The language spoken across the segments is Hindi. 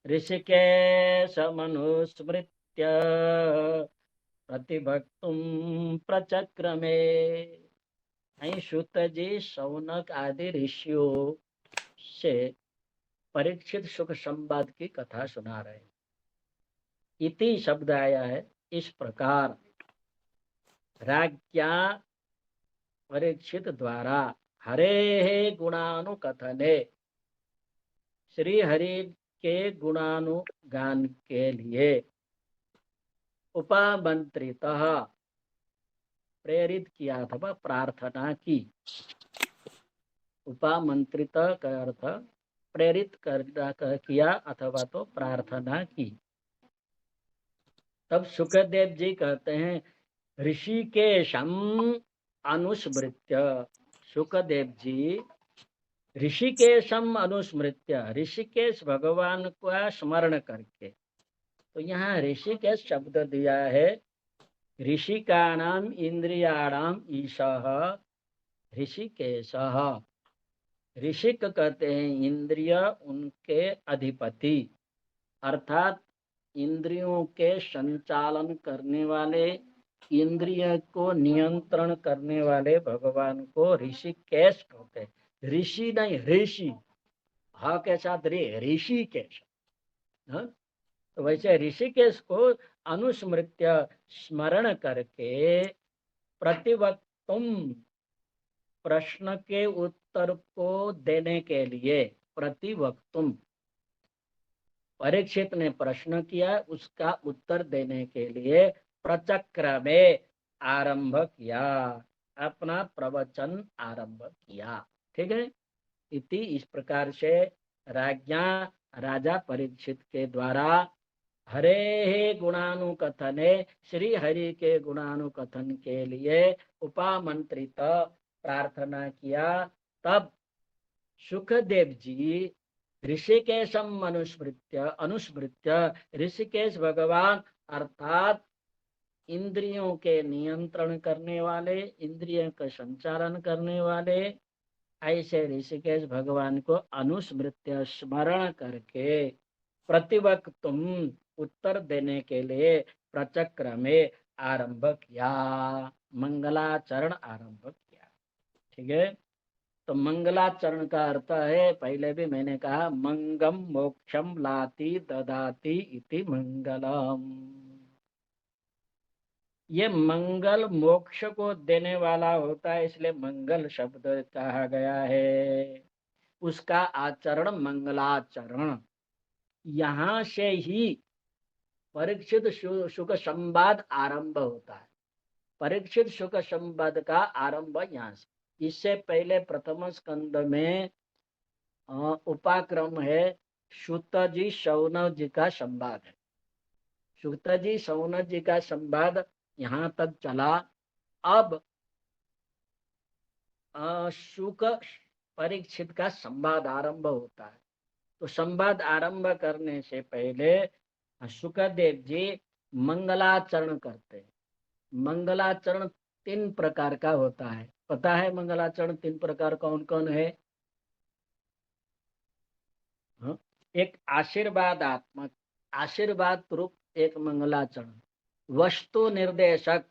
ऋषिकेशमनुस्मृत्य प्रतिभक्तुम प्रचक्रमे। અહીં सूतजी शौनक आदि ऋषियों से परीक्षित सुख संवाद की कथा सुना रहे हैं। इति शब्द आया है इस प्रकार, राज्ञा परीक्षित द्वारा हरे गुणानुकथने, श्री हरि के गुणानुगान के लिए उपमंत्रित प्रेरित किया अथवा प्रार्थना की। उपमंत्रित का अर्थ प्रेरित किया अथवा तो प्रार्थना की। तब सुखदेव जी कहते हैं ऋषिकेशम अनुस्मृत्य, सुखदेव जी ऋषिकेशम अनुस्मृत्य, ऋषिकेश भगवान का स्मरण करके। तो यहाँ ऋषिकेश शब्द दिया है, ऋषिकाणाम इंद्रियाणाम ईशः ऋषिकेशः। ऋषिक कहते हैं इंद्रिय उनके अधिपति, अर्थात इंद्रियों के संचालन करने वाले, इंद्रिय को नियंत्रण करने वाले भगवान को ऋषिकेश कहते हैं। ऋषि नहीं, ऋषि, हा के साथ ऋषिकेश। तो वैसे ऋषिकेश को अनुस्मृत्य स्मरण करके प्रतिवक्तुम, प्रश्न के उत्तर को देने के लिए, प्रतिवक्तुम परीक्षित ने प्रश्न किया, उसका उत्तर देने के लिए प्रचक्र में आरंभ किया, अपना प्रवचन आरंभ किया। ठीक है। इति इस प्रकार से राज्ञा राजा परीक्षित के द्वारा हरे गुणानुकथने, श्री हरि के गुणानुकथन के लिए उपमंत्रित प्रार्थना किया। तब सुखदेव जी ऋषिकेशम अनुस्मृत्य, ऋषिकेश भगवान अर्थात इंद्रियों के नियंत्रण करने वाले, इंद्रियों का संचालन करने वाले, ऐसे ऋषिकेश भगवान को अनुस्मृत्य स्मरण करके प्रतिवक्तुम उत्तर देने के लिए प्रचक्र में आरंभ किया, मंगलाचरण आरंभ किया। ठीक है। तो मंगलाचरण का अर्थ है, पहले भी मैंने कहा, मंगम मोक्षम लाति ददाति इति मंगलम। ये मंगल मोक्ष को देने वाला होता है, इसलिए मंगल शब्द कहा गया है। उसका आचरण मंगलाचरण। यहां से ही परीक्षित सुख संवाद आरंभ होता है। परीक्षित सुख संवाद का आरंभ यहाँ से। इससे पहले प्रथम स्कंद में उपाक्रम है सूत जी शौनक जी का संवाद है। सूत जी शौनक जी का संवाद यहाँ तक चला। अब शुक परीक्षित का संवाद आरंभ होता है। तो संवाद आरंभ करने से पहले सुखदेव जी मंगलाचरण करते हैं। मंगलाचरण 3 प्रकार का होता है। पता है मंगलाचरण 3 प्रकार कौन कौन है? एक आशीर्वादात्मक, आशीर्वाद रूप एक मंगलाचरण। वस्तु निर्देशक,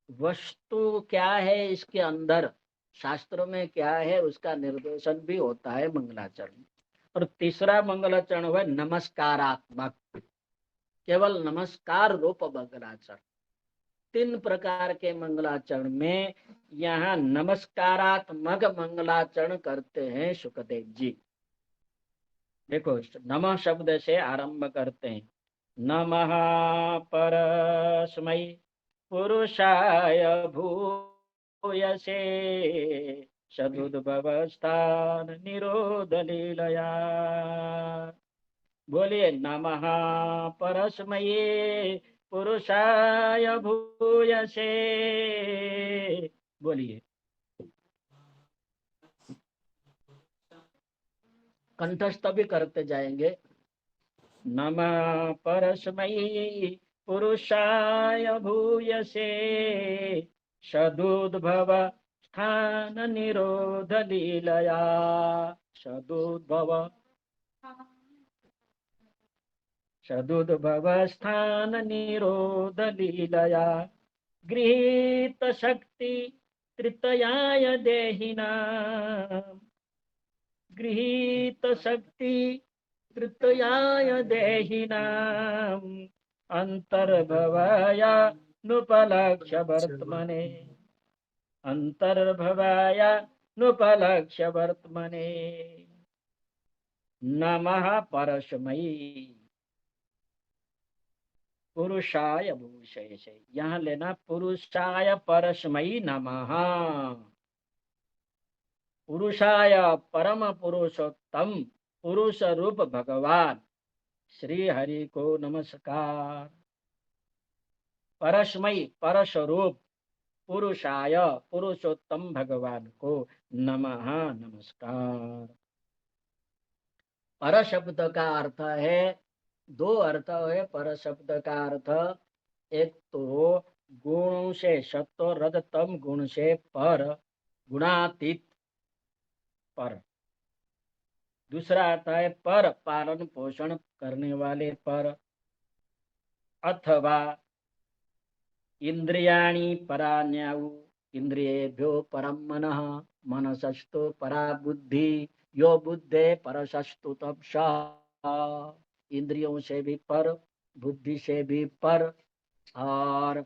वस्तु क्या है इसके अंदर, शास्त्रों में क्या है उसका निर्देशन भी होता है मंगलाचरण। और तीसरा मंगलाचरण हुआ नमस्कारात्मक, केवल नमस्कार रूप मंगलाचरण। 3 प्रकार के मंगलाचरण में यहाँ नमस्कारात्मक मंगलाचरण करते हैं सुखदेव जी। देखो, नमः शब्द से आरंभ करते हैं। नमः परस्मै पुरुषाय भूयसे सदुद्भवस्थान निरोध लीलया। बोलिए नमः परस्मये पुरुषाय भूयसे। बोलिए, कंठस्थ भी करते जाएंगे। नमः परस्मै पुरुषाय भूयसे सदुद्भव स्थान निरोध लीलया। सदुद्भव सदुद्भव स्थान निरोध लीलया गृहीत शक्ति तृतयाय देहिना गृहीत शक्ति तृतयाय देहिना अंतर्भवाय नुपलक्ष्य वर्तमने अंतर्भवाय नुपलक्ष्य वर्तमने नमः परस्मै पुरुषाय भूषयसे। यहाँ लेना पुरुषाय परस्मै नमः। पुरुषाय परम पुरुषोत्तम पुरुष रूप भगवान श्री हरि को नमस्कार। परस्मै परस्वरूप पुरुषाय पुरुषोत्तम भगवान को नमः नमस्कार। पर शब्द का अर्थ है, दो अर्थ है पर शब्द का अर्थ। एक तो गुण से सत्व रजतम गुण से पर गुणातीत पर। दूसरा अर्थ है पर पालन पोषण करने वाले पर। अथवा इंद्रियाणि परान्याउ इंद्रियेभ्यो परम मनः मनसस्तु परा बुद्धि यो बुद्धे परसस्तु तपसा। इंद्रियों से भी पर, बुद्धि से भी पर, और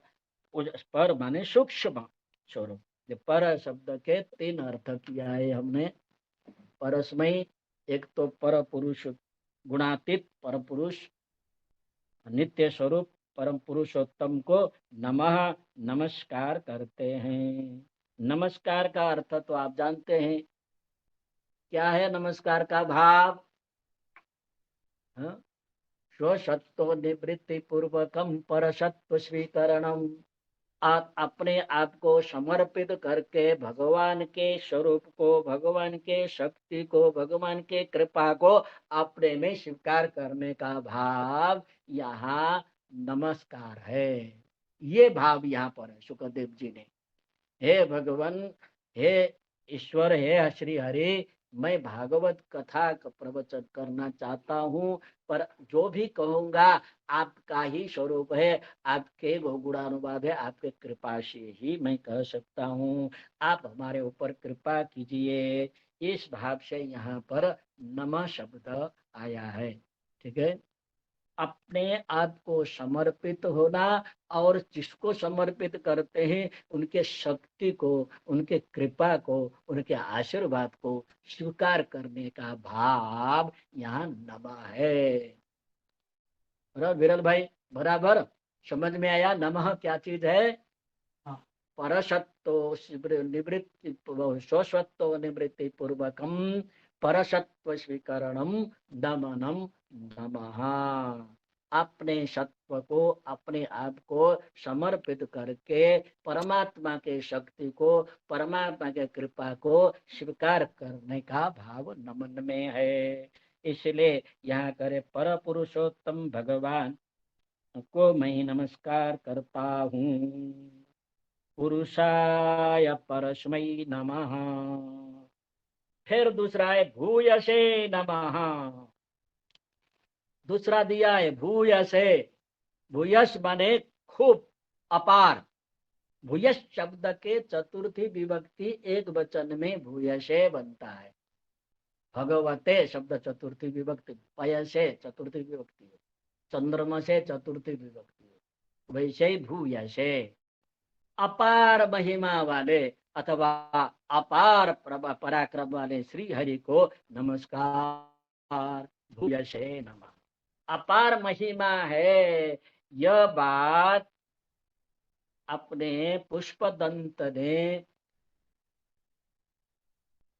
पर माने सूक्ष्म स्वरूप। पर शब्द के तीन अर्थ किया है हमने। परस्मै एक तो पर पुरुष गुणातीत पर पुरुष नित्य स्वरूप परम पुरुषोत्तम को नमः नमस्कार करते हैं। नमस्कार का अर्थ तो आप जानते हैं क्या है। नमस्कार का भाव स्वसत्व निवृत्ति पूर्वकम परसत्व स्वीकरणम। आप अपने आप को समर्पित करके भगवान के स्वरूप को, भगवान के शक्ति को, भगवान के कृपा को अपने में स्वीकार करने का भाव यहाँ नमस्कार है। ये भाव यहाँ पर है सुखदेव जी ने। हे भगवान, हे ईश्वर, हे श्री हरि, मैं भागवत कथा का प्रवचन करना चाहता हूँ, पर जो भी कहूंगा आपका ही स्वरूप है, आपके गुणानुवाद है, आपके कृपा से ही मैं कह सकता हूँ। आप हमारे ऊपर कृपा कीजिए। इस भाव से यहाँ पर नमः शब्द आया है। ठीक है। अपने आप को समर्पित होना, और जिसको समर्पित करते हैं उनके शक्ति को, उनके कृपा को, उनके आशीर्वाद को स्वीकार करने का भाव यहाँ नमः है। विरल भाई बराबर समझ में आया नमः क्या चीज है। परसत्व निवृत्ति स्वसत्व निवृत्ति पूर्वकम परसत्व स्वीकरणम दमनम नमः। अपने सत्व को, अपने आप को समर्पित करके परमात्मा के शक्ति को, परमात्मा के कृपा को स्वीकार करने का भाव नमन में है। इसलिए यहाँ करे पर पुरुषोत्तम भगवान को मैं नमस्कार करता हूँ। पुरुषाय परस्मै नमः। फिर दूसरा है भूयसे नमः। दूसरा दिया है भूयसे। भूयस माने खूब, अपार। भूयस शब्द के चतुर्थी विभक्ति एक वचन में भूयसे बनता है। भगवते शब्द चतुर्थी विभक्ति, पयसे चतुर्थी विभक्ति, चंद्रमा से चतुर्थी विभक्ति, वैसे ही भूयसे अपार महिमा वाले अथवा अपार पराक्रम वाले श्री हरि को नमस्कार। भूयसे नमः। अपार महिमा है, यह बात अपने पुष्पदंत ने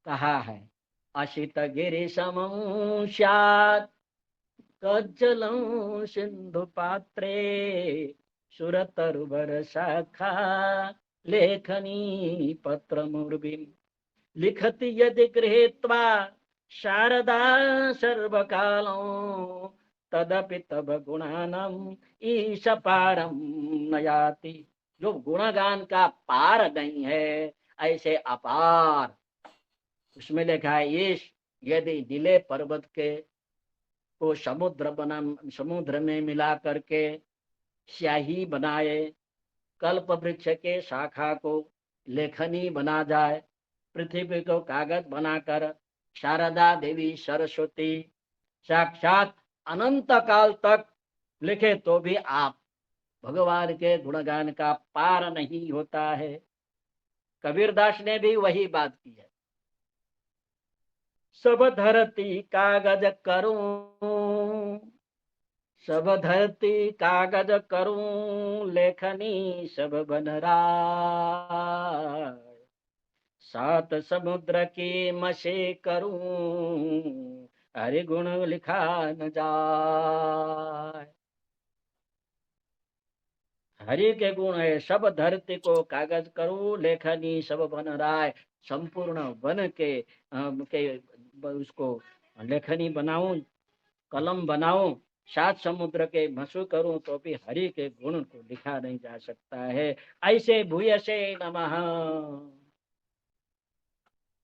कहा है। अशित गिरि समं स्यात् कज्जलं सिंधु पात्रे सुरतरुवर शाखा लेखनी पत्रमुर्विं लिखति यदि गृहीत्वा शारदा सर्वकालं तदपि तब गुणानम ईश पारम नयाति। जो गुणगान का पार नहीं है, ऐसे अपार। उसमें लिखा है ईश, यदि नीले पर्वत के को समुद्र में मिला करके स्याही बनाए, कल्प वृक्ष के शाखा को लेखनी बना जाए, पृथ्वी को कागज बनाकर शारदा देवी सरस्वती साक्षात अनंत काल तक लिखे तो भी आप भगवान के गुणगान का पार नहीं होता है। कबीरदास ने भी वही बात की है। सब धरती कागज करूं, सब धरती कागज करूं, लेखनी सब बन राय, सात समुद्र की मशे करूं, हरि गुण लिखा न जाए। हरि के गुण है, सब धरती को कागज करूं, लेखनी सब बन राय, संपूर्ण बन के उसको लेखनी बनाऊं, कलम बनाऊं, सात समुद्र के मसू करूं तो भी हरि के गुण को लिखा नहीं जा सकता है। ऐसे भूयसे नमः,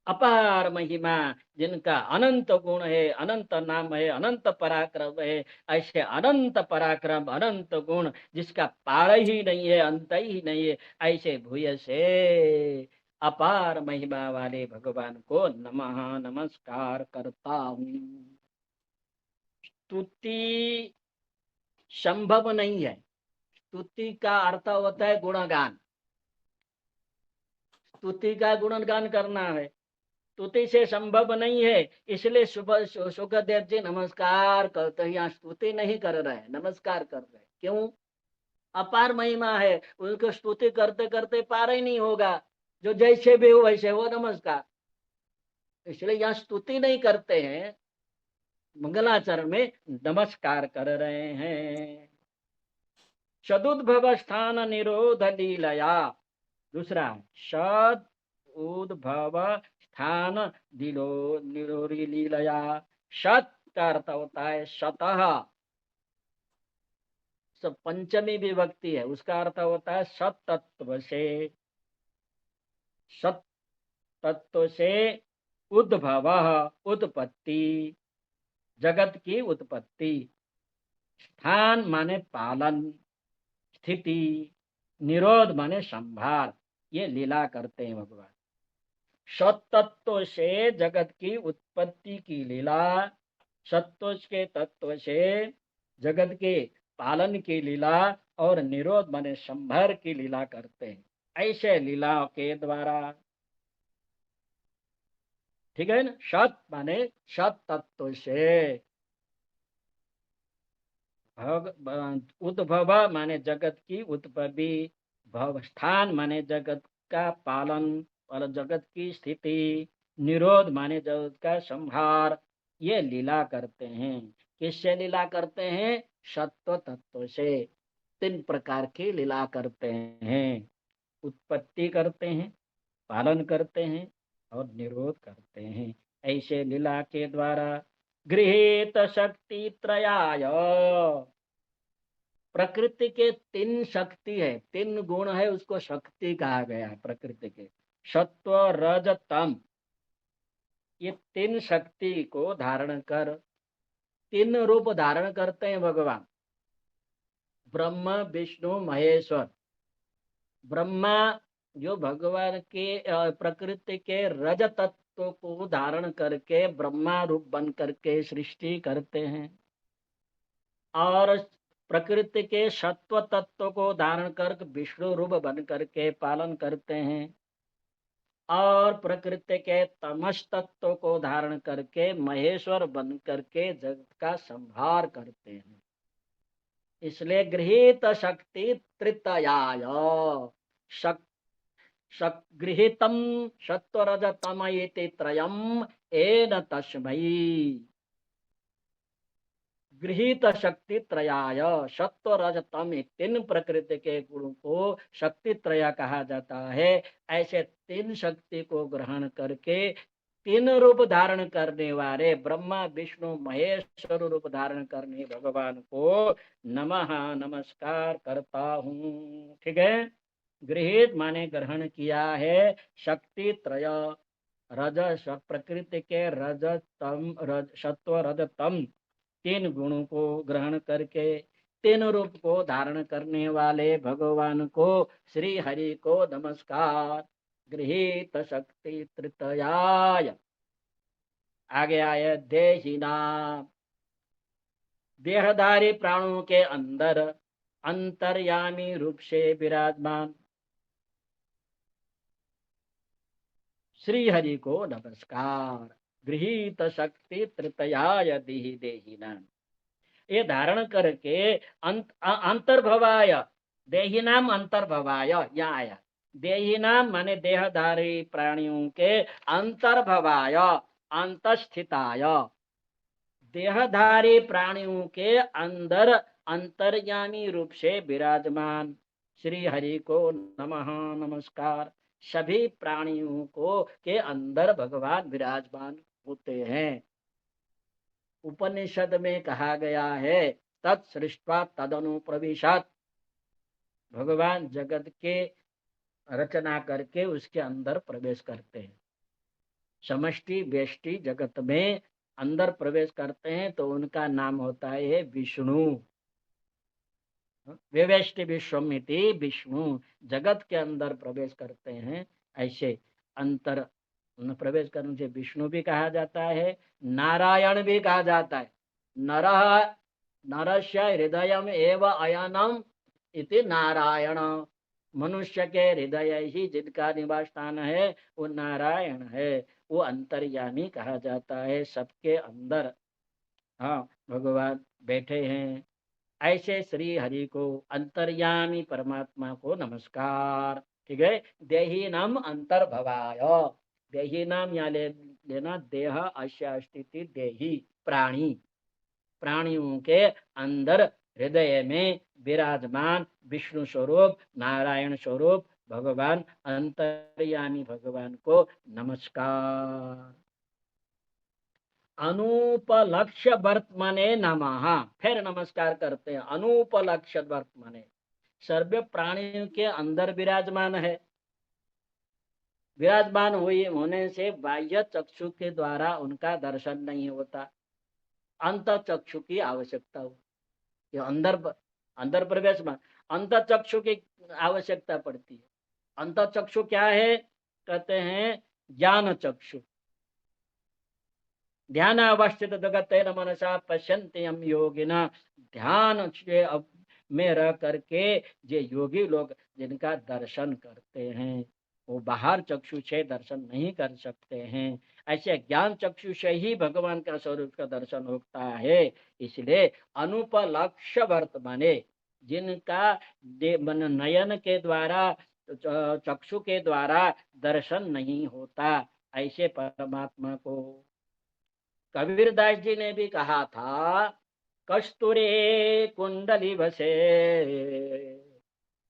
अपार महिमा, जिनका अनंत गुण है, अनंत नाम है, अनंत पराक्रम है, ऐसे अनंत पराक्रम अनंत गुण जिसका पार ही नहीं है, अंत ही नहीं है, ऐसे भूयसे अपार महिमा वाले भगवान को नमः नमस्कार करता हूं। स्तुति संभव नहीं है। स्तुति का अर्थ होता है गुणगान, स्तुति का गुणगान करना है, स्तुति से संभव नहीं है। इसलिए सुबह सुखदेव जी नमस्कार करते हैं, यहाँ स्तुति नहीं कर रहे, नमस्कार कर रहे। क्यों? अपार महिमा है, उनको स्तुति करते करते पार ही नहीं होगा, जो जैसे भी हो वैसे हो नमस्कार। इसलिए यहाँ स्तुति नहीं करते हैं, मंगलाचरण में नमस्कार कर रहे हैं। सदुद्भव स्थान निरोध लीलया, दूसरा सद उद्भव स्थान निरोधी लीलया। सत का अर्थ होता है सतः, सब पंचमी विभक्ति है, उसका अर्थ होता है सत तत्व से, सत तत्व से उद्भव उत्पत्ति, जगत की उत्पत्ति, स्थान माने पालन, स्थिति, निरोध माने संभार, ये लीला करते हैं भगवान। सत्तत्व से जगत की उत्पत्ति की लीला, सत्व के तत्व से जगत के पालन की लीला, और निरोध माने संभार की लीला करते हैं। ऐसे लीलाओं के द्वारा, ठीक है ना, सत माने सत तत्व से, उद्भव माने जगत की उत्पत्ति, भव स्थान माने जगत का पालन और जगत की स्थिति, निरोध माने जगत का संहार, ये लीला करते हैं। किससे लीला करते हैं? सत्व तत्व से। तीन प्रकार की लीला करते हैं, उत्पत्ति करते हैं, पालन करते हैं और निरोध करते हैं। ऐसे लीला के द्वारा गृहीत शक्ति त्रयाय, प्रकृति के तीन शक्ति है, तीन गुण है, उसको शक्ति कहा गया है। प्रकृति के सत्व रज तम, ये तीन शक्ति को धारण कर तीन रूप धारण करते हैं भगवान, ब्रह्म विष्णु महेश्वर। ब्रह्मा जो भगवान के प्रकृति के रज तत्व को धारण करके ब्रह्मा रूप बन करके सृष्टि करते हैं, और प्रकृति के सत्व तत्व को धारण कर विष्णु रूप बन करके पालन करते हैं, और प्रकृति के तमस तत्व को धारण करके महेश्वर बन करके जगत का संहार करते हैं। इसलिए गृहीत शक्ति तृतयाय, गृहीतम सत्वरजतम इति त्रयम् एन तस्मै, गृहीत शक्ति त्रयाय, सत्व रज तम, तीन प्रकृति के गुणों को शक्ति त्रय कहा जाता है। ऐसे तीन शक्ति को ग्रहण करके तीन रूप धारण करने वाले ब्रह्मा विष्णु महेश्वर रूप धारण करने भगवान को नमः नमस्कार करता हूँ। ठीक है, गृहीत माने ग्रहण किया है, शक्ति त्रय, रज प्रकृति के रज तम, रज सत्व रज तम, तीन गुणों को ग्रहण करके तीन रूप को धारण करने वाले भगवान को श्री हरि को नमस्कार। गृहीत शक्ति तृतयाय। आगे आए देहिना, देहधारी प्राणों के अंदर अंतर्यामी रूप से विराजमान श्री हरि को नमस्कार। गृहीत शक्ति तृतयाय देहि देहिना, ये धारण करके अंतर्भवाय, देहिनाम अंतर्भवाय यहाँ आया। देहिनाम माने देहधारी प्राणियों के अंतर्भवाय अंतस्थिताय, देहधारी प्राणियों के अंदर अंतर्यामी रूप से विराजमान श्री हरि को नमः नमस्कार। सभी प्राणियों को के अंदर भगवान विराजमान होते हैं। उपनिषद में कहा गया है तत्सृष्ट्वा तदनु प्रविशत, भगवान जगत के रचना करके उसके अंदर प्रवेश करते हैं। समष्टि व्यष्टि जगत में अंदर प्रवेश करते हैं तो उनका नाम होता है विष्णु। व्यष्टि विश्वमिति विष्णु, जगत के अंदर प्रवेश करते हैं। ऐसे अंतर प्रवेश करने से विष्णु भी कहा जाता है, नारायण भी कहा जाता है। नरः नरस्य हृदयम एव अयनम इति नारायण, मनुष्य के हृदय ही जिनका निवास स्थान है वो नारायण है, वो अंतर्यामी कहा जाता है। सबके अंदर हाँ भगवान बैठे हैं। ऐसे श्री हरि को अंतर्यामी परमात्मा को नमस्कार। ठीक है, देही नाम अंतर्भवाय, देही नाम यहाँ लेना, देह अस्य स्थिति देही प्राणी, प्राणियों के अंदर हृदय में विराजमान विष्णु स्वरूप नारायण स्वरूप भगवान अंतर्यामी भगवान को नमस्कार। अनुपलक्ष्य वर्तमाने नमः, फिर नमस्कार करते हैं। अनुपलक्ष्य वर्तमाने, सर्व प्राणियों के अंदर विराजमान है। विराजमान हुए होने से बाह्य चक्षु के द्वारा उनका दर्शन नहीं होता, अंत चक्षु की आवश्यकता हो। ये अंदर प्रवेश में अंत चक्षु की आवश्यकता पड़ती है। अंत चक्षु क्या है? कहते हैं ज्ञान चक्षु। ध्यान अवस्थित जगत मनसा पश्यन्ति हम योगिना, ध्यान में रह करके जे योगी लोग जिनका दर्शन करते हैं वो बाहर चक्षु से दर्शन नहीं कर सकते हैं। ऐसे ज्ञान चक्षु से ही भगवान का स्वरूप का दर्शन होता है। इसलिए अनुपलक्ष्य वर्तमाने, जिनका नयन के द्वारा चक्षु के द्वारा दर्शन नहीं होता, ऐसे परमात्मा को कबीरदास जी ने भी कहा था, कस्तूरे कुंडली बसे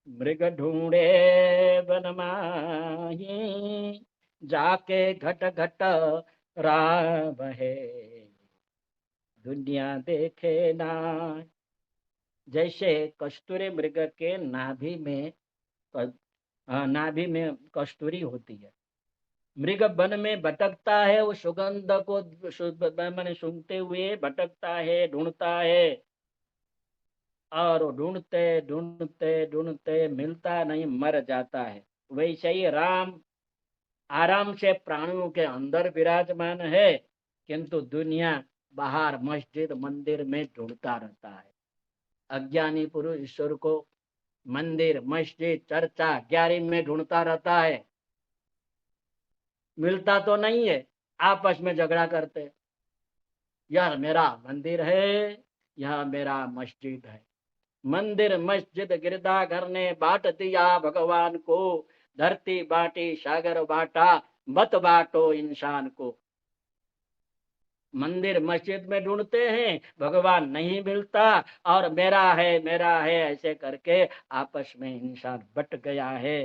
मृग ढूंढे बनमाही, जाके घट घट राम है दुनिया देखे ना। जैसे कस्तूरी मृग के नाभि में कस्तूरी होती है, मृग वन में भटकता है, वो सुगंध को मैंने सूंघते हुए भटकता है, ढूंढता है, और ढूंढते ढूंढते ढूंढते मिलता नहीं, मर जाता है। वैसे ही राम आराम से प्राणियों के अंदर विराजमान है, किंतु दुनिया बाहर मस्जिद मंदिर में ढूंढता रहता है। अज्ञानी पुरुष ईश्वर को मंदिर मस्जिद चर्चा ग्यारह में ढूंढता रहता है, मिलता तो नहीं है, आपस में झगड़ा करते, यह मेरा मंदिर है, यह मेरा मस्जिद है। मंदिर मस्जिद गिरधाघर ने बांट दिया भगवान को, धरती बांटी सागर बांटा, मत बांटो इंसान को। मंदिर मस्जिद में ढूंढते हैं, भगवान नहीं मिलता, और मेरा है ऐसे करके आपस में इंसान बट गया है।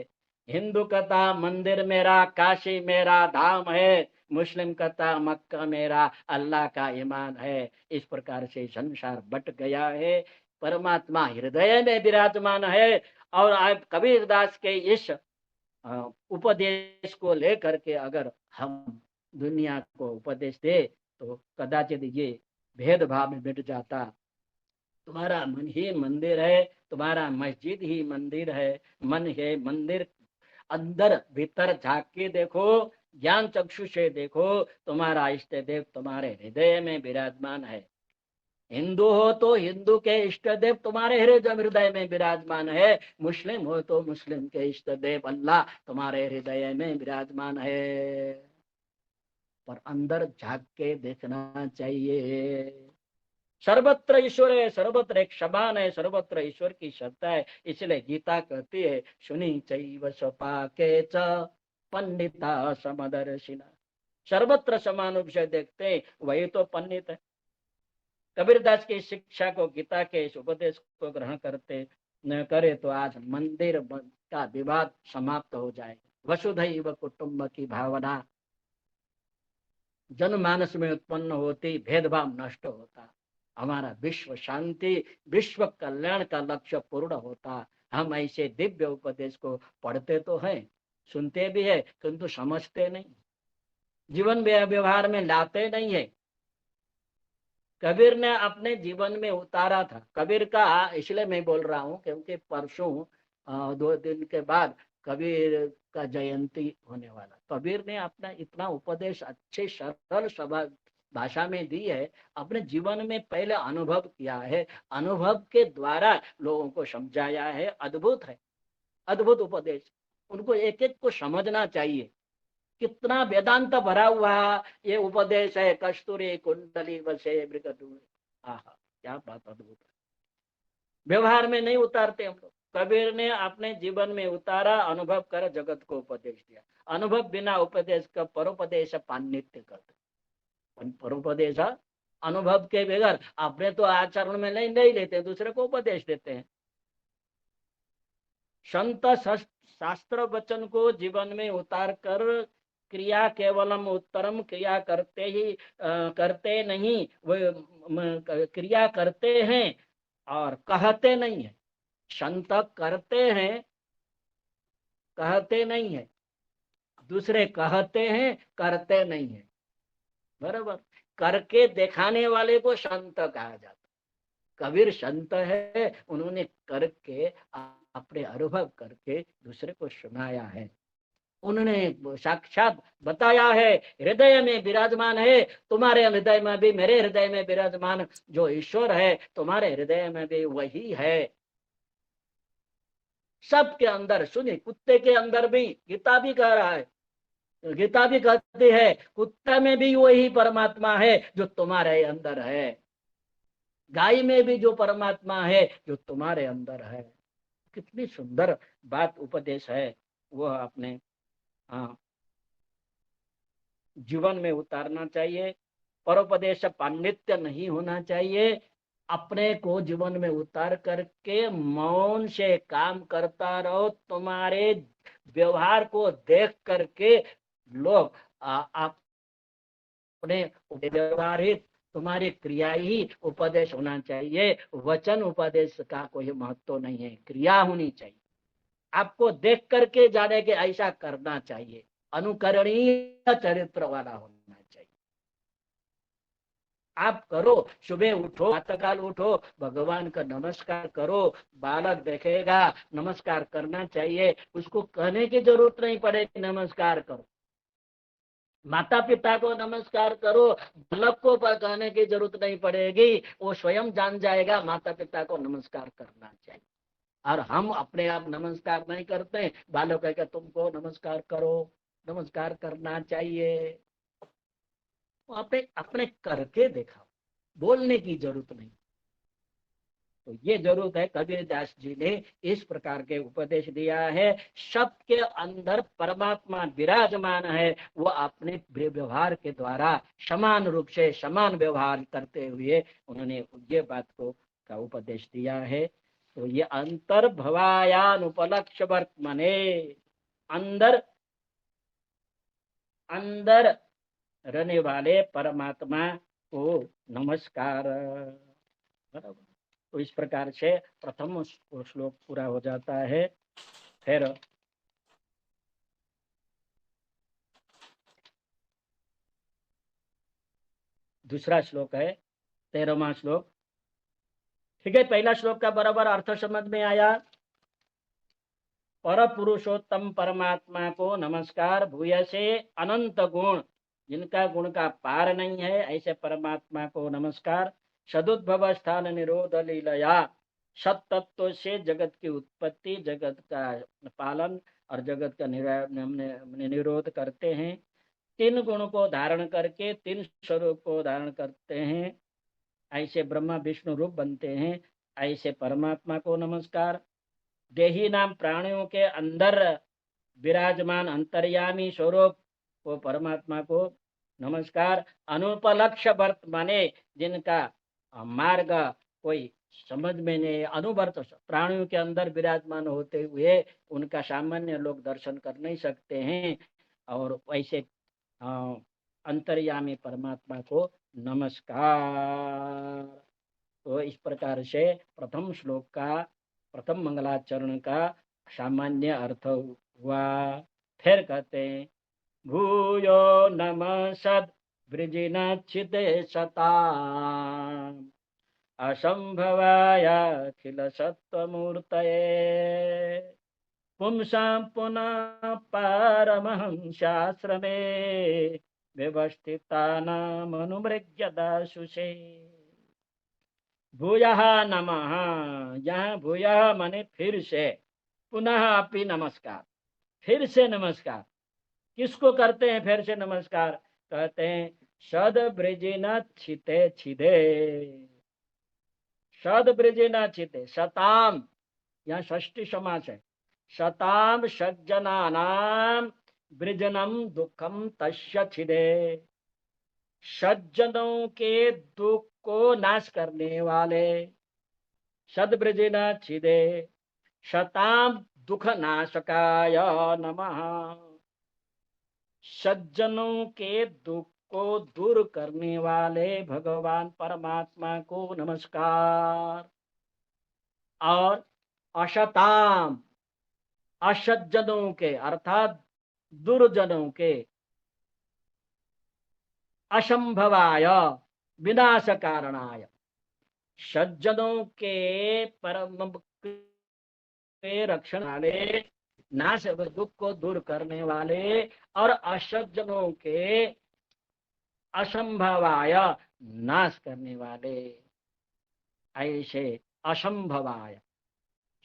हिंदू कहता मंदिर मेरा, काशी मेरा धाम है, मुस्लिम कहता मक्का मेरा, अल्लाह का ईमान है। इस प्रकार से संसार बट गया है। परमात्मा हृदय में विराजमान है। और आप कबीरदास के इस उपदेश को लेकर के अगर हम दुनिया को उपदेश दे तो कदाचित ये भेदभाव मिट जाता। तुम्हारा मन ही मंदिर है, तुम्हारा मस्जिद ही मंदिर है, मन है मंदिर। अंदर भीतर झांक के देखो, ज्ञान चक्षु से देखो, तुम्हारा इष्ट देव तुम्हारे हृदय में विराजमान है। हिंदू हो तो हिंदू के इष्ट देव तुम्हारे हृदय में विराजमान है, मुस्लिम हो तो मुस्लिम के इष्ट देव अल्लाह तुम्हारे हृदय में विराजमान है। पर अंदर झांक के देखना चाहिए। सर्वत्र ईश्वर है, सर्वत्र एक समान है, सर्वत्र ईश्वर की सत्ता है। इसलिए गीता कहती है, सुनी चैव स्वपाके च पंडिता समदर्शिना। सर्वत्र समान रूप से देखते हैं, वही तो पंडित है। कबीरदास की शिक्षा को, गीता के इस उपदेश को ग्रहण करते न करे तो आज मंदिर का विवाद समाप्त हो जाएगा। वसुधैव कुटुंब की भावना जनमानस में उत्पन्न होती, भेदभाव नष्ट होता, हमारा विश्व शांति, विश्व कल्याण का लक्ष्य पूर्ण होता। हम ऐसे दिव्य उपदेश को पढ़ते तो हैं, सुनते भी है, किंतु समझते नहीं, जीवन व्यवहार में लाते नहीं है। कबीर ने अपने जीवन में उतारा था। कबीर का इसलिए मैं बोल रहा हूँ क्योंकि परसों 2 दिन के बाद कबीर का जयंती होने वाला। कबीर ने अपना इतना उपदेश अच्छे सरल भाषा में दी है, अपने जीवन में पहले अनुभव किया है, अनुभव के द्वारा लोगों को समझाया है। अद्भुत है, अद्भुत उपदेश। उनको एक एक को समझना चाहिए। कितना वेदांत भरा हुआ ये उपदेश है। कस्तूरी कुंडली बसे मृगदूर, आहा क्या बात अद्भुत है। व्यवहार में नहीं उतारते हम लोग। कबीर ने अपने जीवन में उतारा, अनुभव कर जगत को उपदेश दिया। अनुभव बिना उपदेश का परोपदेश पांडित्य करते। परोपदेश अनुभव के बगैर अपने तो आचरण में नहीं लेते, दूसरे को उपदेश देते हैं। संत शास्त्र वचन को जीवन में उतार कर क्रिया केवलम उत्तरम, क्रिया करते ही करते नहीं, वो क्रिया करते हैं और कहते नहीं है। संत करते हैं, कहते नहीं है। दूसरे कहते हैं, करते नहीं है। बराबर। करके दिखाने वाले को संत कहा जाता। कबीर संत है, उन्होंने करके, अपने अनुभव करके दूसरे को सुनाया है। उन्होंने साक्षात बताया है, हृदय में विराजमान है। तुम्हारे हृदय में भी, मेरे हृदय में विराजमान जो ईश्वर है, तुम्हारे हृदय में भी वही है। सबके अंदर, सुनिए, कुत्ते के अंदर भी, गीता भी कह रहा है, गीता भी कहती है, कुत्ते में भी वही परमात्मा है जो तुम्हारे अंदर है। गाय में भी जो परमात्मा है जो तुम्हारे अंदर है। कितनी सुंदर बात उपदेश है, वो आपने जीवन में उतारना चाहिए। परोपदेश पांडित्य नहीं होना चाहिए। अपने को जीवन में उतार करके मौन से काम करता रहो। तुम्हारे व्यवहार को देख करके लोग अपने व्यवहारिक, तुम्हारी क्रिया ही उपदेश होना चाहिए। वचन उपदेश का कोई महत्व नहीं है, क्रिया होनी चाहिए। आपको देख करके जाने के ऐसा करना चाहिए, अनुकरणीय चरित्र वाला होना चाहिए। आप करो, सुबह उठो, प्रातःकाल उठो, भगवान का नमस्कार करो। बालक देखेगा, नमस्कार करना चाहिए, उसको कहने की जरूरत नहीं पड़ेगी, नमस्कार करो। माता पिता को नमस्कार करो, बालक को कहने की जरूरत नहीं पड़ेगी, वो स्वयं जान जाएगा माता पिता को नमस्कार करना चाहिए। और हम अपने आप नमस्कार नहीं करते, बालक कहेगा तुमको नमस्कार करो, नमस्कार करना चाहिए। अपने अपने करके देखा, बोलने की जरूरत नहीं। तो ये जरूरत है। कबीर दास जी ने इस प्रकार के उपदेश दिया है। सबके अंदर परमात्मा विराजमान है, वो अपने व्यवहार के द्वारा समान रूप से समान व्यवहार करते हुए उन्होंने ये बात को का उपदेश दिया है। तो ये अंतर भवायान उपलक्ष्य वर्तमने, अंदर अंदर रहने वाले परमात्मा को नमस्कार। बराबर। तो इस प्रकार से प्रथम श्लोक पूरा हो जाता है। फिर दूसरा श्लोक है, 13वां श्लोक। ठीक है, पहला श्लोक का बराबर अर्थ समझ में आया। पर पुरुषोत्तम परमात्मा को नमस्कार। भूय से अनंत गुण, जिनका गुण का पार नहीं है, ऐसे परमात्मा को नमस्कार। सदुद्भव स्थान निरोध लीलया, सत तत्व से जगत की उत्पत्ति, जगत का पालन और जगत का निरोध करते हैं। तीन गुण को धारण करके तीन स्वरूप को धारण करते हैं, ऐसे ब्रह्मा विष्णु रूप बनते हैं, ऐसे परमात्मा को नमस्कार। देही नाम प्राणियों के अंदर विराजमान अंतर्यामी स्वरूप को परमात्मा को नमस्कार। अनुपलक्ष वर्त माने, जिनका मार्ग कोई समझ में नहीं, अनुवर्त प्राणियों के अंदर विराजमान होते हुए उनका सामान्य लोग दर्शन कर नहीं सकते हैं, और वैसे अंतर्यामी परमात्मा को नमस्कार। तो इस प्रकार से प्रथम श्लोक का, प्रथम मंगलाचरण का सामान्य अर्थ हुआ। फिर कहते हैं भूयो नमः सद वृजिनच्छिदे सता असंभवाय अखिल सत्वमूर्तये पुंसां पुनः पारमहंसाश्रमे व्यवस्थितानामनुमृग्य दासुषे। भूयः नमः, यहाँ भूयः माने फिर से, पुनः अपि नमस्कार, फिर से नमस्कार। किसको करते हैं फिर से नमस्कार? कहते हैं सद ब्रजिन छिते छिदे, सद ब्रजिन छिते, शताम, यहाँ षष्ठी समास है। शताम सज्जनानाम ब्रजनम दुखम तस्य छिदे, सज्जनों के दुख को नाश करने वाले, सद्ब्रजिन छिदे शताम दुख नाशकाय नमः, सज्जनों के दुख को दूर करने वाले भगवान परमात्मा को नमस्कार। और अशताम, असज्जनों के अर्थात दुर्जनों के, असंभवाय विनाश कारणाय, सज्जनों के परम के रक्षण वाले, नाश दुख को दूर करने वाले, और असज्जनों के असंभवाय नाश करने वाले, ऐसे असंभवाय,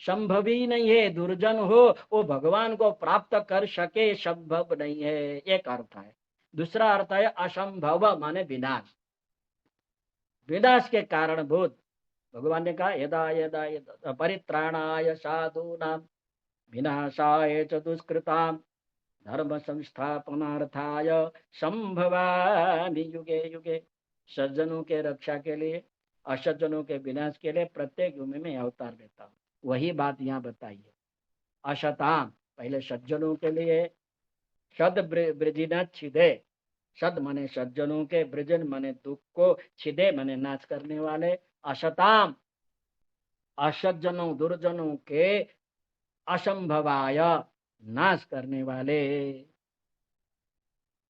संभवी नहीं है, दुर्जन हो वो भगवान को प्राप्त कर सके, संभव नहीं है, एक अर्थ है। दूसरा अर्थ है असंभव माने विनाश, विनाश के कारणभूत। भगवान ने कहा यदा यदा यदा परित्राणाय साधूनां विनाशाय च दुष्कृतां धर्म संस्थापनार्थाय संभवामि युगे युगे। सज्जनों के रक्षा के लिए, असज्जनों के विनाश के लिए प्रत्येक युग में अवतार लेता हूँ। वही बात यहाँ बताई है। अशताम पहले सज्जनों के लिए, सद ब्रजिन छिदे, सद मने सज्जनों के, ब्रजन मने दुख को, छिदे मने नाश करने वाले, असताम असज्जनों दुर्जनों के, असंभवाय नाश करने वाले,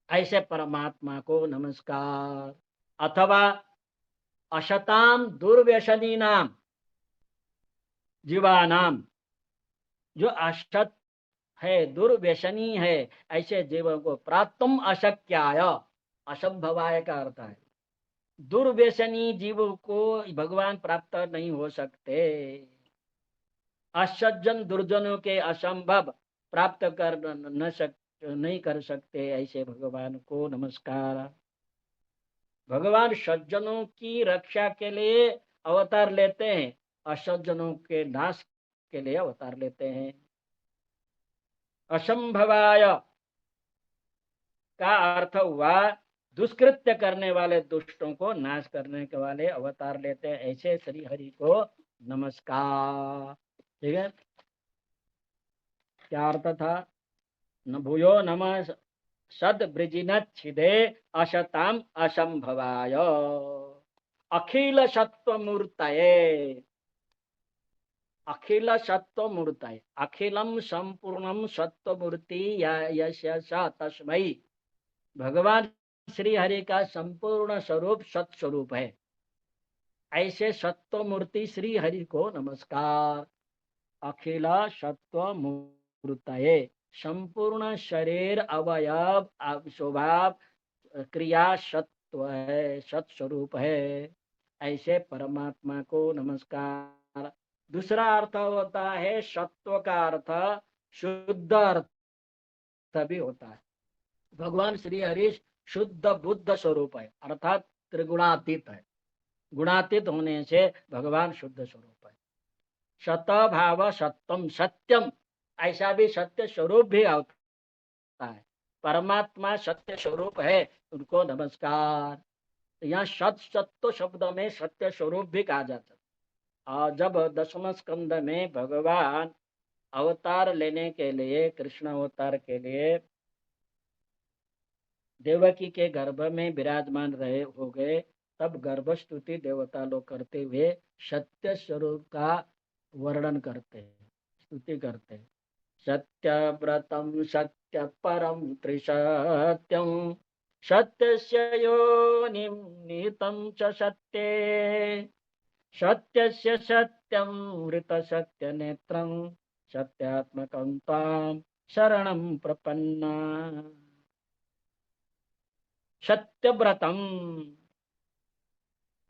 ऐसे परमात्मा को नमस्कार। अथवा असताम दुर्व्यसनी नाम जीवानाम, जो असत है, दुर्व्यसनी है, ऐसे जीवों को प्राप्तम अशक्याय, असंभवाय का अर्थ है दुर्व्यसनी जीवों को भगवान प्राप्त नहीं हो सकते। असज्जन दुर्जनों के असंभव प्राप्त कर नहीं कर सकते, ऐसे भगवान को नमस्कार। भगवान सज्जनों की रक्षा के लिए अवतार लेते हैं, असज्जनों के नाश के लिए अवतार लेते हैं। असंभवाय का अर्थ हुआ दुष्कृत्य करने वाले, दुष्टों को नाश करने के वाले अवतार लेते हैं, ऐसे श्री हरि को नमस्कार। ठीक है, क्या अर्थ था? न भूयो नमः सद ब्रजिनच्छिदे असताम असंभवाय अखिल सत्वमूर्तये, अखिल सत्वमूर्तये, अखिलम संपूर्णम सत्वमूर्ति यस्य स तस्मै। भगवान श्री हरि का संपूर्ण स्वरूप सत्स्वरूप है, ऐसे सत्व मूर्ति श्री हरि को नमस्कार। अखिला सत्व मूर्तये, संपूर्ण शरीर अवयव स्वभाव क्रिया सत्व है, सत स्वरूप है, ऐसे परमात्मा को नमस्कार। दूसरा अर्थ होता है सत्व का अर्थ शुद्ध अर्थ भी होता है। भगवान श्री हरि शुद्ध बुद्ध स्वरूप है, अर्थात त्रिगुणातीत है। गुणातीत होने से भगवान शुद्ध स्वरूप है। शत भाव सत्यम, सत्यम ऐसा भी सत्य स्वरूप भी होता है। परमात्मा सत्य स्वरूप है, उनको नमस्कार। तो यहाँ सत सत्व शब्द में सत्य स्वरूप भी कहा जाता है। और जब 10वें स्कंद में भगवान अवतार लेने के लिए, कृष्ण अवतार के लिए देवकी के गर्भ में विराजमान रहे हो गए, तब गर्भस्तुति देवता लोग करते हुए सत्य स्वरूप का वर्णन करते हैं, स्तुति करते हैं। सत्यव्रतम सत्य परम त्रिसत्यम, सत्यस्य योनिं निहितं च सत्ये, सत्यस्य सत्यं मृत सत्य नेत्रं, सत्यात्मकं त्वां शरणं प्रपन्ना। सत्यव्रतम,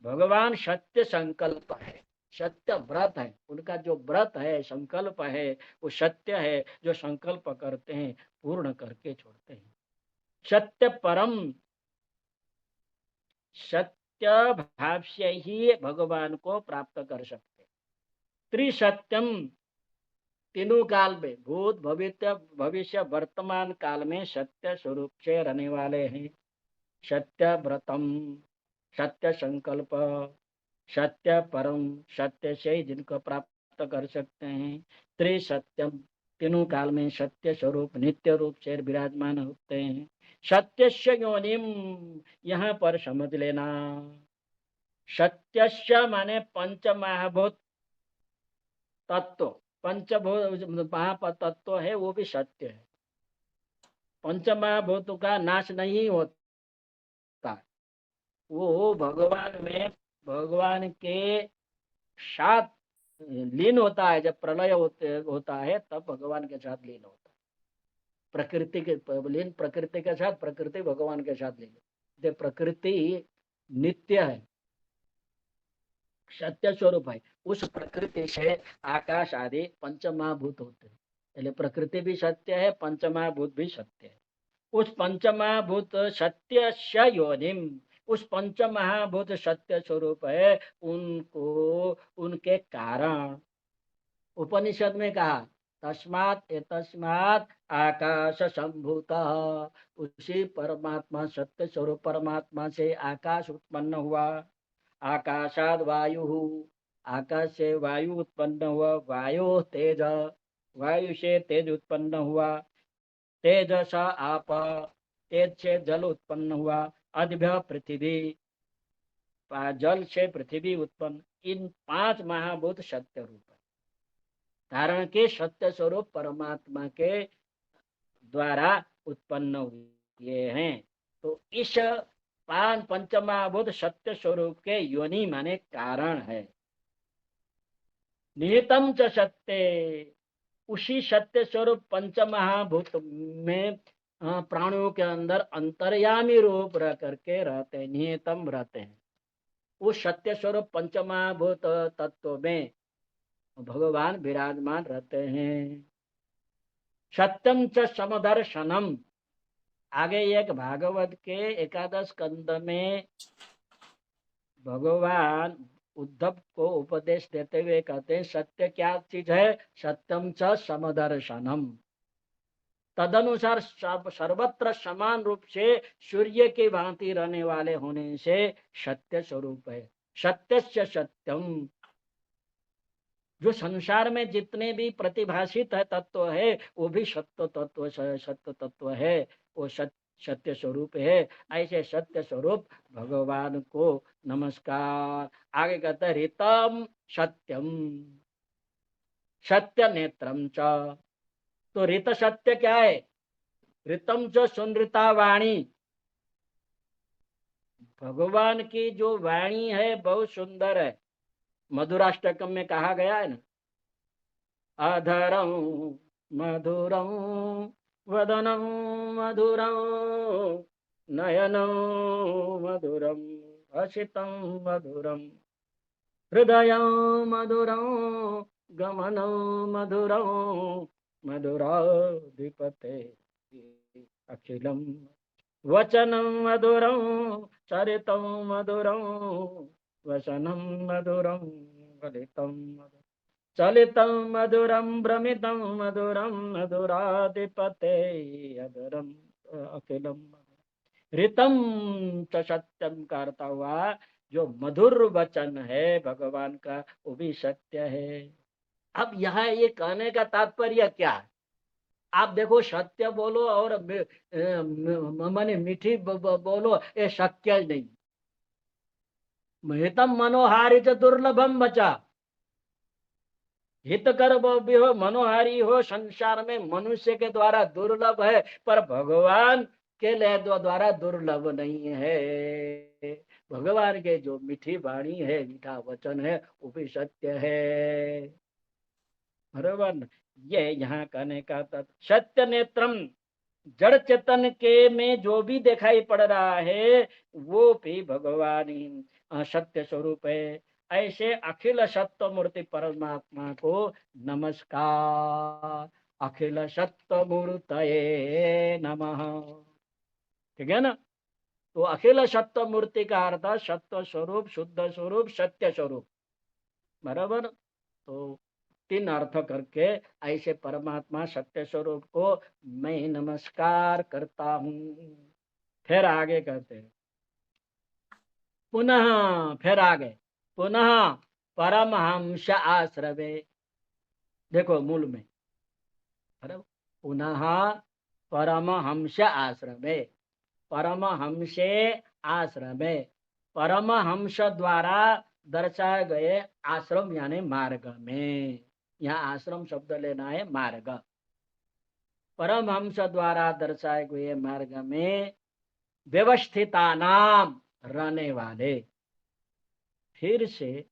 भगवान सत्य संकल्प है, सत्य व्रत है। उनका जो व्रत है, संकल्प है, वो सत्य है। जो संकल्प करते हैं पूर्ण करके छोड़ते हैं। सत्य परम, सत्य भाव से ही भगवान को प्राप्त कर सकते। त्रिसत्यम, तीनों काल में, भूत भविष्य भविष्य वर्तमान काल में सत्य स्वरूप से रहने वाले हैं। सत्य व्रतम, सत्य संकल्प, सत्य परम, सत्य से जिनको प्राप्त कर सकते हैं। त्रिसत्यम, तीनों काल में सत्य स्वरूप नित्य रूप से विराजमान होते हैं। सत्यस्य योनिम, यहाँ पर समझ लेना, सत्यस्य माने पंच महाभूत तत्व, पंचभूत महातत्व है, वो भी सत्य है। पंच महाभूतों का नाश नहीं होता, वो भगवान में, भगवान के साथ लीन होता है। जब प्रलय होता है तब भगवान के साथ लीन होता है। प्रकृति के लीन, प्रकृति के साथ, प्रकृति भगवान के साथ लीन। जब प्रकृति नित्य है, सत्य स्वरूप है, उस प्रकृति से आकाश आदि पंचमहाभूत होते हैं। पहले प्रकृति भी सत्य है, पंचमहाभूत भी सत्य है। उस पंचमहाभूत सत्य योनिम, उस पंच महाभूत सत्य स्वरूप है, उनको, उनके कारण उपनिषद में कहा तस्मात् एतस्मात् आकाश संभूत, उसी परमात्मा सत्य स्वरूप परमात्मा से आकाश उत्पन्न हुआ। आकाशाद वायु, आकाश से वायु उत्पन्न हुआ। वायु तेज, वायु से तेज उत्पन्न हुआ। तेजस आप, तेज से जल उत्पन्न हुआ। अद्भ्य पृथ्वी, जल से पृथ्वी उत्पन्न। इन 5 महाभूत सत्य रूप है, कारण के सत्य स्वरूप परमात्मा के द्वारा उत्पन्न हुए हैं। तो इस 5 पंचमहाभूत सत्य स्वरूप के योनि माने कारण है। निहितम च सत्य, उसी सत्य स्वरूप पंचमहाभूत में प्राणियों के अंदर अंतर्यामी रूप रह करके रहते हैं, नियतम रहते हैं। उस सत्य स्वरूप पंचमहाभूत तत्व में भगवान विराजमान रहते हैं। सत्यम च समदर्शनम, आगे एक भागवत के 11 स्कंद में भगवान उद्धव को उपदेश देते हुए कहते हैं सत्य क्या चीज है? सत्यम च समदर्शनम, तदनुसार सर्वत्र समान रूप से सूर्य की भांति रहने वाले होने से सत्य स्वरूप है। सत्यस्य सत्यम, जो संसार में जितने भी प्रतिभाषित है तत्व है वो भी सत्य तत्व, सत्य तत्व है, वो सत्य स्वरूप है। ऐसे सत्य स्वरूप भगवान को नमस्कार। आगे कहते हैं ऋतम सत्यम, सत्य नेत्रम च। तो ऋत सत्य क्या है? ऋतम च सुनृता वाणी, भगवान की जो वाणी है बहुत सुंदर है। मधुराष्टकम में कहा गया है ना, अधरं मधुरं वदनं मधुरं नयनं मधुरं हसितं मधुरं हृदयं मधुरं गमनं मधुरं मधुराधिपते अखिलं वचनं मधुरं चरितं मधुरं वचनं मधुरं फलितं मधुरं चलितं मधुरं भ्रमितं मधुरं मधुराधिपते अधरम अखिलम ऋतम च सत्यम करता हुआ जो मधुर वचन है भगवान का, वो भी सत्य है। अब यहाँ ये कहने का तात्पर्य क्या है? आप देखो, सत्य बोलो और माने मीठी बोलो, ये शक्य नहीं। हितम मनोहारी च दुर्लभम बचा। हित कर वो भी हो, मनोहारी हो, संसार में मनुष्य के द्वारा दुर्लभ है, पर भगवान के द्वारा दुर्लभ नहीं है। भगवान के जो मीठी वाणी है, मीठा वचन है, वो भी सत्य है। बराबर। ये यहाँ कहने का सत्य नेत्रम, जड़ चेतन के में जो भी दिखाई पड़ रहा है वो भी भगवान ही सत्य स्वरूप है। ऐसे अखिल सत्य मूर्ति परमात्मा को नमस्कार। अखिल सत्य मूर्तये नमः। ठीक है ना? तो अखिल सत्य मूर्ति का अर्थ सत्य स्वरूप, शुद्ध स्वरूप, सत्य स्वरूप। बराबर। तो तीन अर्थ करके ऐसे परमात्मा सत्य स्वरूप को मैं नमस्कार करता हूं। फिर आगे कहते हैं, पुनः, फिर आगे, पुनः परमहंस आश्रवे। देखो मूल में, पुनः परमहंस आश्रमे, परमहंसे आश्रमे, परमहंस द्वारा दर्शाए गए आश्रम यानी मार्ग में। यहाँ आश्रम शब्द लेना है मार्ग। परमहंस द्वारा दर्शाए गए मार्ग में व्यवस्थिता नाम रहने वाले। फिर से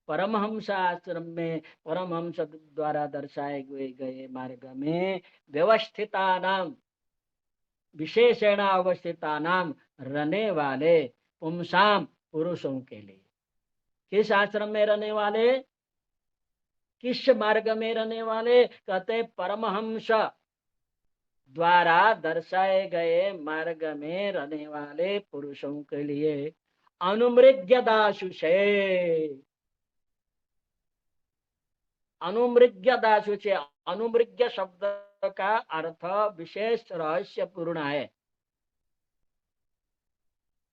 परमहंस आश्रम में, परमहंस द्वारा दर्शाए गए मार्ग में व्यवस्थिता नाम, विशेषण अवस्थिता नाम रहने वाले पुंसाम, पुरुषों के लिए। किस आश्रम में रहने वाले, किस मार्ग में रहने वाले? कहते परमहंस द्वारा दर्शाए गए मार्ग में रहने वाले पुरुषों के लिए। अनुमृग्य दासुषे, अनुमृग्य दासुषे, अनुमृग्य शब्द का अर्थ विशेष रहस्य पूर्ण है।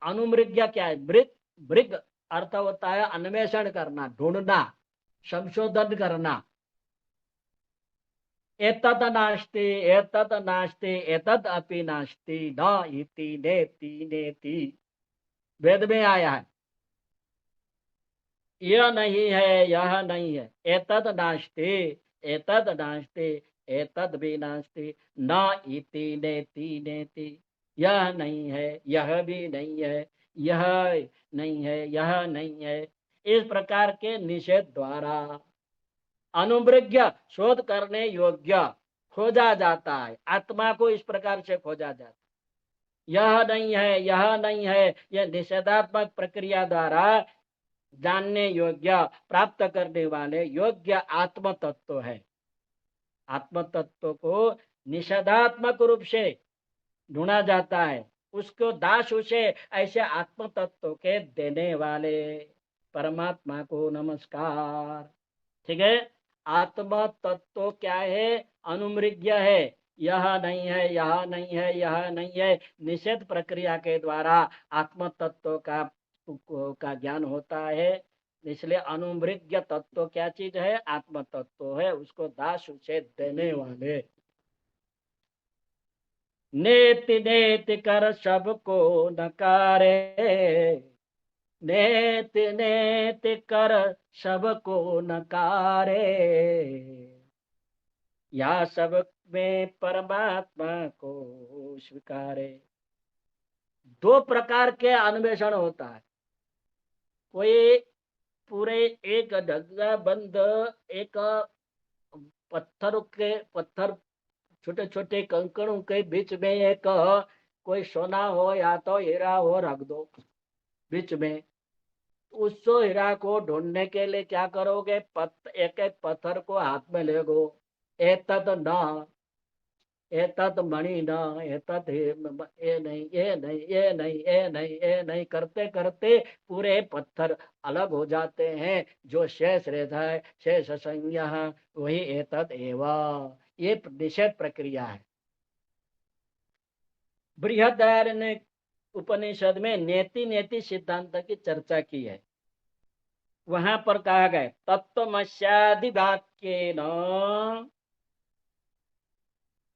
अनुमृग्य क्या है? मृग, मृग अर्थ होता है अन्वेषण करना, ढूंढना, संशोधन करना। एतद नास्ति, एतद नास्ति, एतद अपि नास्ति, न इति नेति नेति, वेद में आया है। यह नहीं है, यह नहीं है। एतद नास्ति, एतद नास्ति, एतद भी नास्ति, न इति नेति नेति, यह नहीं है, यह भी नहीं है, यह नहीं है, यह नहीं है। इस प्रकार के निषेध द्वारा अनुमृग्य, शोध करने योग्य, खोजा जाता है। आत्मा को इस प्रकार से खोजा जाता है। यह नहीं है, यह नहीं है, यह निषेधात्मक प्रक्रिया द्वारा जानने योग्य, प्राप्त करने वाले योग्य आत्म तत्व है। आत्म तत्व को निषेधात्मक रूप से ढूंढा जाता है, उसको दास उसे ऐसे आत्म तत्व के देने वाले परमात्मा को नमस्कार। ठीक है? आत्म तत्व क्या है? अनुमृग्य है, यह नहीं है, यह नहीं है, यह नहीं है। निषेध प्रक्रिया के द्वारा आत्म तत्व का ज्ञान होता है। इसलिए अनुमृग्य तत्व क्या चीज है? आत्म तत्व है, उसको दास उसे देने वाले। नेति नेति कर सबको नकारे, नेति नेति कर सबको नकारे, या सब में परमात्मा को स्वीकारे। दो प्रकार के अन्वेषण होता है। कोई पूरे एक ढग्गा बंद एक पत्थर छोटे छोटे कंकड़ों के बीच में एक कोई सोना हो या तो हीरा हो रख दो बीच में। उस हीरा को ढूंढने के लिए क्या करोगे? एक एक पत्थर को हाथ में ले गो। एतत न, एतत मणि न, एतत ये नहीं, ये नहीं, ये नहीं, ये नहीं, ये नहीं करते करते पूरे पत्थर अलग हो जाते हैं। जो शेष रहता है, शेष संज्ञा, वही एतत एवं। ये निषेध प्रक्रिया है। बृहदारण्यक उपनिषद में नेति नेति सिद्धांत की चर्चा की है। वहां पर कहा गया तत्वमस्यादि वाक्येन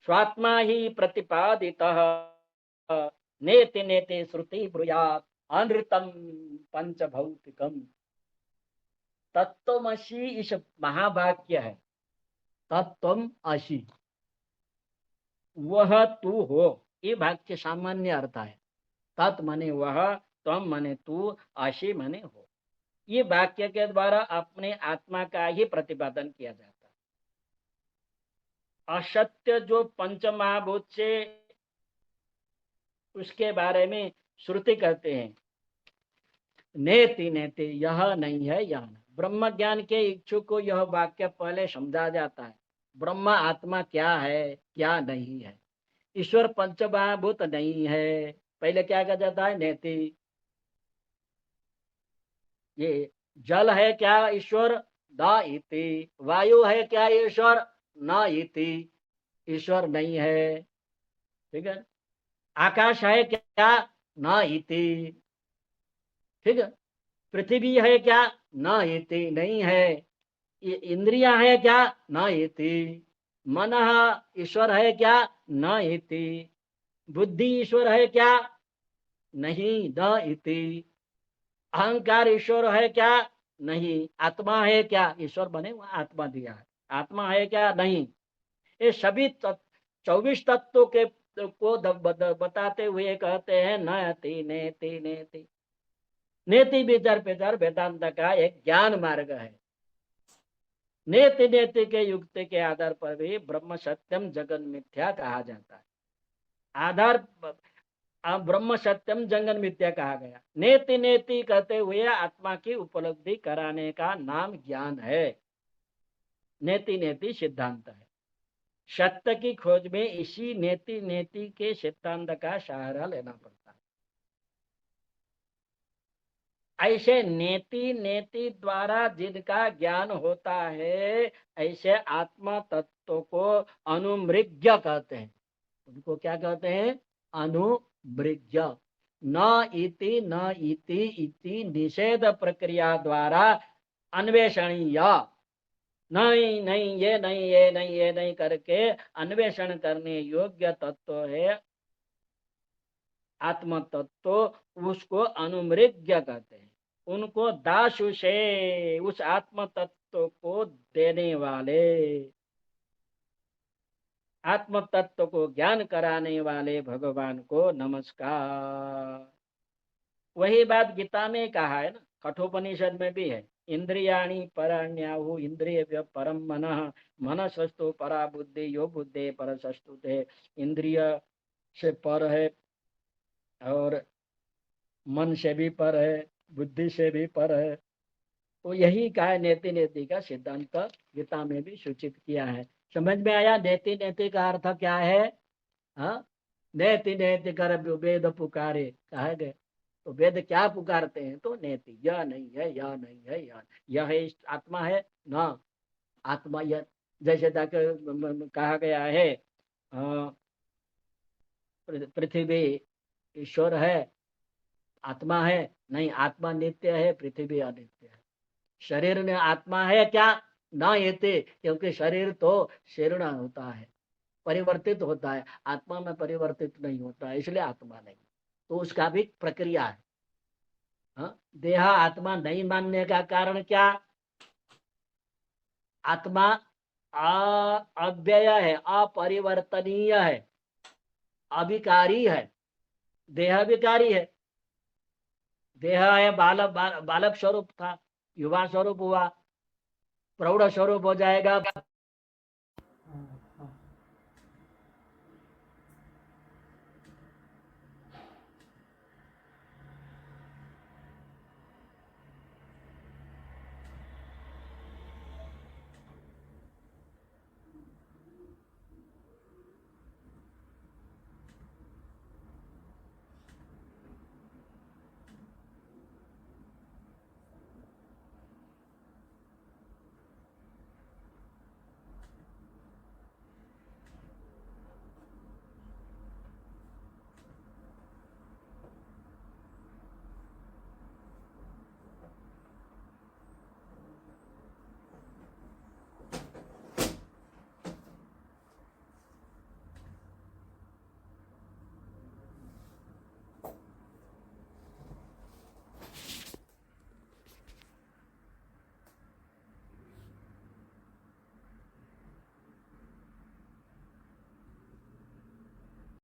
स्वात्मा ही प्रतिपादितः नेति नेति श्रुति ब्रूयात् अनृतम पंचभौतिकम। तत्वमसि इस महावाक्य है। तत्वम असि, वह तू हो, ये वाक्य सामान्य अर्थ है। तत् माने वह, तम माने तू, असि माने हो। ये वाक्य के द्वारा अपने आत्मा का ही प्रतिपादन किया जाता है। असत्य जो पंच महाभूत से उसके बारे में श्रुति कहते हैं नेति नेति, यह नहीं है, यह नहीं। ब्रह्म ज्ञान के इच्छुक को यह वाक्य पहले समझा जाता है। ब्रह्म आत्मा क्या है, क्या नहीं है। ईश्वर पंचमहाभूत नहीं है, पहले क्या कहा जाता है? नेति। ये जल है क्या ईश्वर? द इति। वायु है क्या ईश्वर? न इति। ईश्वर नहीं है। ठीक है। आकाश है क्या? न इति। ठीक है। पृथ्वी है क्या? न इति, नहीं है। इंद्रिया है क्या? न इति। मन ईश्वर है क्या? न इति। बुद्धि ईश्वर है क्या? नहीं, न इति। अहंकार ईश्वर है क्या? नहीं। आत्मा है क्या? ईश्वर बने वहां आत्मा दिया है। आत्मा है क्या? नहीं। ये सभी 24 तत्वों के को बताते हुए कहते हैं नति नेति नेति। नेति विचार प्रचार वेदांत का एक ज्ञान मार्ग है। नेति नेति के युक्ति के आधार पर भी ब्रह्म सत्यम जगन मिथ्या कहा जाता है। आधार ब्रह्म सत्यम जगन मिथ्या कहा गया। नेति नेति कहते हुए आत्मा की उपलब्धि कराने का नाम ज्ञान है। नेति नेति सिद्धांत है। सत्य की खोज में इसी नेति नेति के सिद्धांत का सहारा लेना पड़ता है। ऐसे नेति नेति द्वारा जिनका ज्ञान होता है, ऐसे आत्मा तत्व को अनुमृग्य कहते हैं। उनको क्या कहते हैं? अनुमृग्य। न इति न इति इति निषेध प्रक्रिया द्वारा अन्वेषणीय। नहीं नहीं, ये नहीं, ये नहीं, ये नहीं करके अन्वेषण करने योग्य तत्व है आत्म तत्व, उसको अनुमृग्य कहते हैं। उनको दासु से उस आत्म तत्व को देने वाले, आत्म तत्व को ज्ञान कराने वाले भगवान को नमस्कार। वही बात गीता में कहा है ना, कठोपनिषद में भी है। इंद्रियाणि पराण्याहु इंद्रिय परम मनः मनसस्तु परा बुद्धि यो बुद्धि पर सस्तुते। इंद्रिय से पर है और मन से भी पर है, बुद्धि से भी पर है। तो यही कहा है, नेति नेति का सिद्धांत गीता में भी सूचित किया है। समझ में आया नेति नेति का अर्थ क्या है? हाँ, नेति नेति कर वेद पुकारे कहा गए। तो वेद क्या पुकारते हैं? तो नेति, यह नहीं है, यह नहीं है, यह है, आत्मा है ना। आत्मा यह जैसे तक कहा गया है पृथ्वी ईश्वर है, आत्मा है नहीं। आत्मा नित्य है, पृथ्वी अनित्य है। शरीर में आत्मा है क्या? ना येते, क्योंकि शरीर तो शीर्ण होता है, परिवर्तित होता है। आत्मा में परिवर्तित नहीं होता है, इसलिए आत्मा नहीं। तो उसका भी प्रक्रिया है। हाँ? देह आत्मा नहीं मानने का कारण क्या? आत्मा अव्यय है, अपरिवर्तनीय है, अविकारी है। देह विकारी है, देह है बालक बालक स्वरूप था, युवा स्वरूप हुआ, प्रौढ़ स्वरूप हो जाएगा,